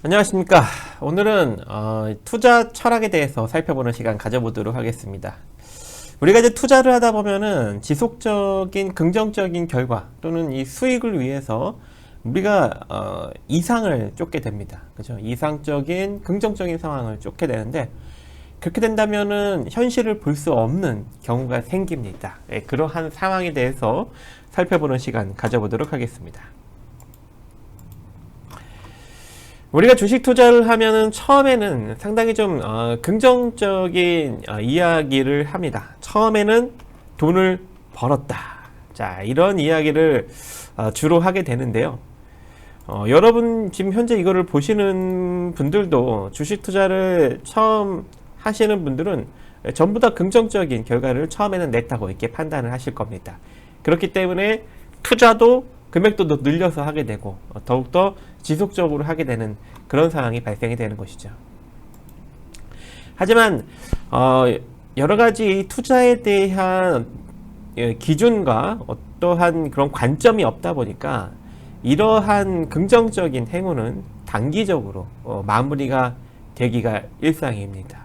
안녕하십니까. 오늘은 투자 철학에 대해서 살펴보는 시간 가져보도록 하겠습니다. 우리가 이제 투자를 하다 보면은 지속적인 긍정적인 결과 또는 이 수익을 위해서 우리가 이상을 쫓게 됩니다. 그죠? 이상적인 긍정적인 상황을 쫓게 되는데, 그렇게 된다면은 현실을 볼 수 없는 경우가 생깁니다. 예, 그러한 상황에 대해서 살펴보는 시간 가져보도록 하겠습니다. 우리가 주식 투자를 하면은 처음에는 상당히 좀 긍정적인 이야기를 합니다. 처음에는 돈을 벌었다. 자, 이런 이야기를 주로 하게 되는데요. 여러분 지금 현재 이거를 보시는 분들도 주식 투자를 처음 하시는 분들은 전부 다 긍정적인 결과를 처음에는 냈다고 이렇게 판단을 하실 겁니다. 그렇기 때문에 투자도 금액도 늘려서 하게 되고 더욱더 지속적으로 하게 되는 그런 상황이 발생이 되는 것이죠. 하지만 여러 가지 투자에 대한 기준과 어떠한 그런 관점이 없다 보니까 이러한 긍정적인 행운은 단기적으로 마무리가 되기가 일상입니다.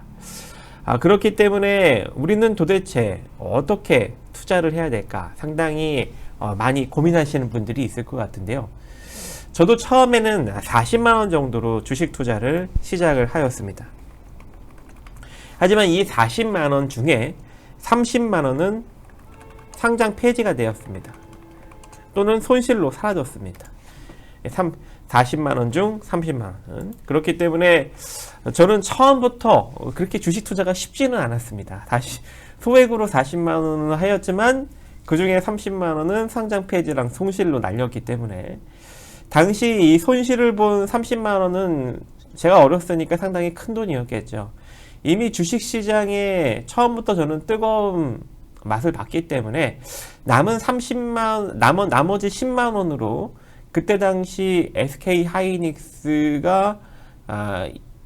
그렇기 때문에 우리는 도대체 어떻게 투자를 해야 될까 상당히 많이 고민하시는 분들이 있을 것 같은데요. 저도 처음에는 40만원 정도로 주식 투자를 시작을 하였습니다. 하지만 이 40만원 중에 30만원은 상장 폐지가 되었습니다. 또는 손실로 사라졌습니다. 40만원 중 30만원. 그렇기 때문에 저는 처음부터 그렇게 주식 투자가 쉽지는 않았습니다. 다시 소액으로 40만원을 하였지만 그 중에 30만원은 상장 폐지랑 손실로 날렸기 때문에 당시 이 손실을 본 30만원은 제가 어렸으니까 상당히 큰 돈이었겠죠. 이미 주식시장에 처음부터 저는 뜨거운 맛을 봤기 때문에 남은 나머지 10만원으로 그때 당시 SK 하이닉스가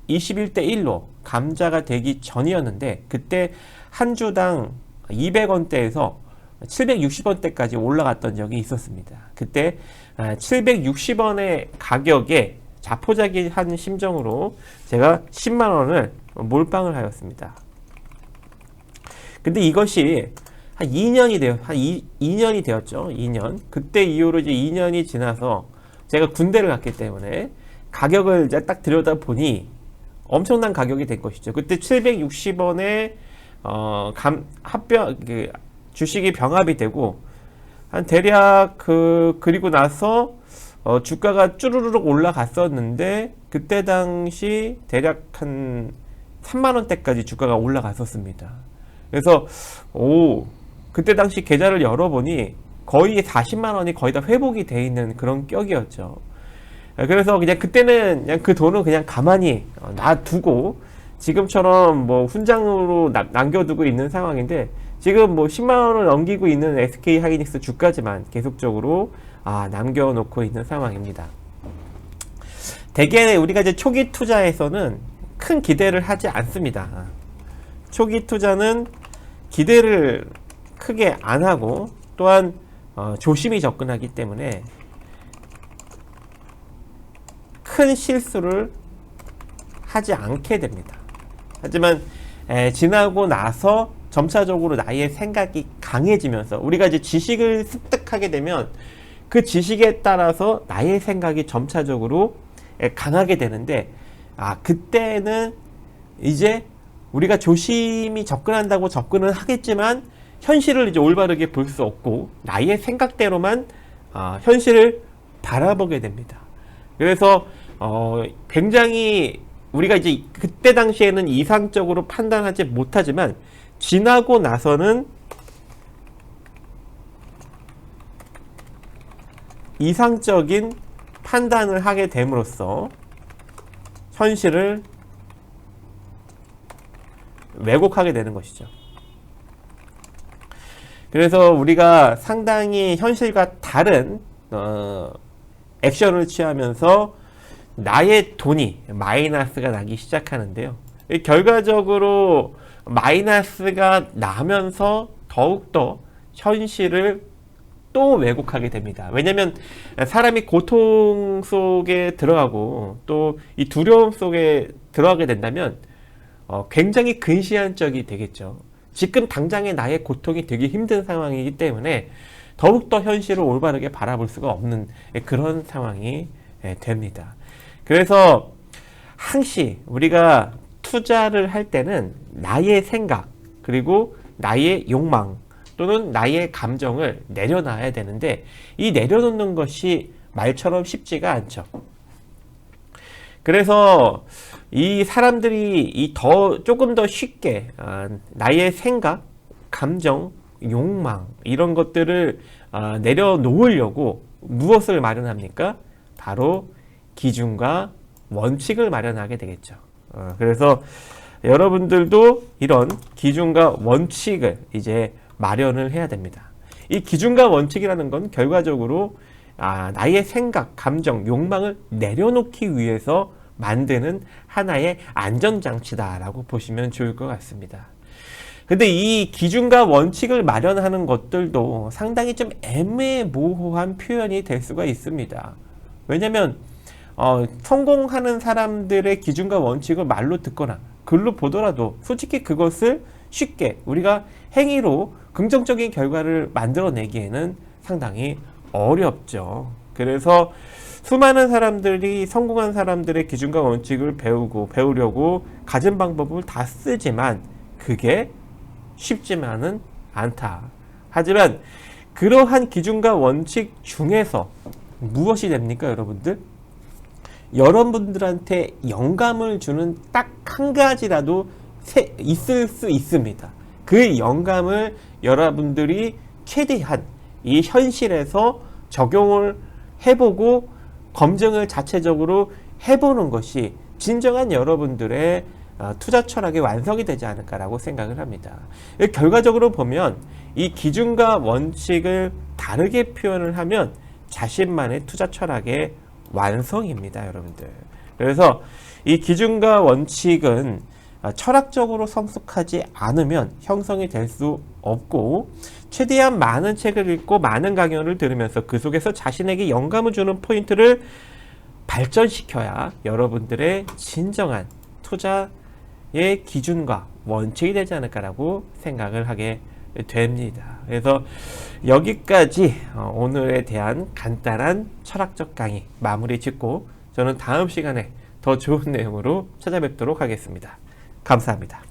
21대 1로 감자가 되기 전이었는데, 그때 한 주당 200원대에서 760원대까지 올라갔던 적이 있었습니다. 그때 760원의 가격에 자포자기한 심정으로 제가 10만원을 몰빵을 하였습니다. 근데 이것이 한 2년이 되었죠. 2년. 그때 이후로 이제 2년이 지나서 제가 군대를 갔기 때문에 가격을 이제 딱 들여다보니 엄청난 가격이 된 것이죠. 그때 760원에 주식이 병합이 되고 한 대략 그리고 나서 주가가 쭈루루룩 올라갔었는데, 그때 당시 대략 한 3만원대까지 주가가 올라갔었습니다. 그래서 그때 당시 계좌를 열어보니 거의 40만원이 거의 다 회복이 돼 있는 그런 격이었죠. 그래서 그냥 그때는 그냥 그 돈은 그냥 가만히 놔두고 지금처럼 뭐 훈장으로 남겨두고 있는 상황인데, 지금 뭐 10만원을 넘기고 있는 SK 하이닉스 주가지만 계속적으로 남겨놓고 있는 상황입니다. 대개 우리가 이제 초기 투자에서는 큰 기대를 하지 않습니다. 초기 투자는 기대를 크게 안 하고 또한 조심히 접근하기 때문에 큰 실수를 하지 않게 됩니다. 하지만 지나고 나서 점차적으로 나의 생각이 강해지면서 우리가 이제 지식을 습득하게 되면 그 지식에 따라서 나의 생각이 점차적으로 강하게 되는데, 그때는 이제 우리가 조심히 접근한다고 접근을 하겠지만 현실을 이제 올바르게 볼 수 없고 나의 생각대로만 현실을 바라보게 됩니다. 그래서 굉장히 우리가 이제 그때 당시에는 이상적으로 판단하지 못하지만 지나고 나서는 이상적인 판단을 하게 됨으로써 현실을 왜곡하게 되는 것이죠. 그래서 우리가 상당히 현실과 다른 액션을 취하면서 나의 돈이 마이너스가 나기 시작하는데요. 결과적으로 마이너스가 나면서 더욱더 현실을 또 왜곡하게 됩니다. 왜냐면 사람이 고통 속에 들어가고 또 이 두려움 속에 들어가게 된다면 굉장히 근시안적이 되겠죠. 지금 당장의 나의 고통이 되게 힘든 상황이기 때문에 더욱더 현실을 올바르게 바라볼 수가 없는 그런 상황이 됩니다. 그래서 항시 우리가 투자를 할 때는 나의 생각 그리고 나의 욕망 또는 나의 감정을 내려놔야 되는데 이 내려놓는 것이 말처럼 쉽지가 않죠. 그래서 이 사람들이 조금 더 쉽게 나의 생각, 감정, 욕망 이런 것들을 내려놓으려고 무엇을 마련합니까? 바로 기준과 원칙을 마련하게 되겠죠. 그래서 여러분들도 이런 기준과 원칙을 이제 마련을 해야 됩니다. 이 기준과 원칙이라는 건 결과적으로 나의 생각, 감정, 욕망을 내려놓기 위해서 만드는 하나의 안전장치다라고 보시면 좋을 것 같습니다. 근데 이 기준과 원칙을 마련하는 것들도 상당히 좀 애매모호한 표현이 될 수가 있습니다. 왜냐면 성공하는 사람들의 기준과 원칙을 말로 듣거나 글로 보더라도 솔직히 그것을 쉽게 우리가 행위로 긍정적인 결과를 만들어내기에는 상당히 어렵죠. 그래서 수많은 사람들이 성공한 사람들의 기준과 원칙을 배우려고 가진 방법을 다 쓰지만 그게 쉽지만은 않다. 하지만 그러한 기준과 원칙 중에서 무엇이 됩니까, 여러분들? 여러분들한테 영감을 주는 딱 한 가지라도 있을 수 있습니다. 그 영감을 여러분들이 최대한 이 현실에서 적용을 해보고 검증을 자체적으로 해보는 것이 진정한 여러분들의 투자 철학의 완성이 되지 않을까라고 생각을 합니다. 결과적으로 보면 이 기준과 원칙을 다르게 표현을 하면 자신만의 투자 철학의 완성입니다, 여러분들. 그래서 이 기준과 원칙은 철학적으로 성숙하지 않으면 형성이 될 수 없고 최대한 많은 책을 읽고 많은 강연을 들으면서 그 속에서 자신에게 영감을 주는 포인트를 발전시켜야 여러분들의 진정한 투자의 기준과 원칙이 되지 않을까라고 생각을 하게 됩니다. 그래서 여기까지 오늘에 대한 간단한 철학적 강의 마무리 짓고 저는 다음 시간에 더 좋은 내용으로 찾아뵙도록 하겠습니다. 감사합니다.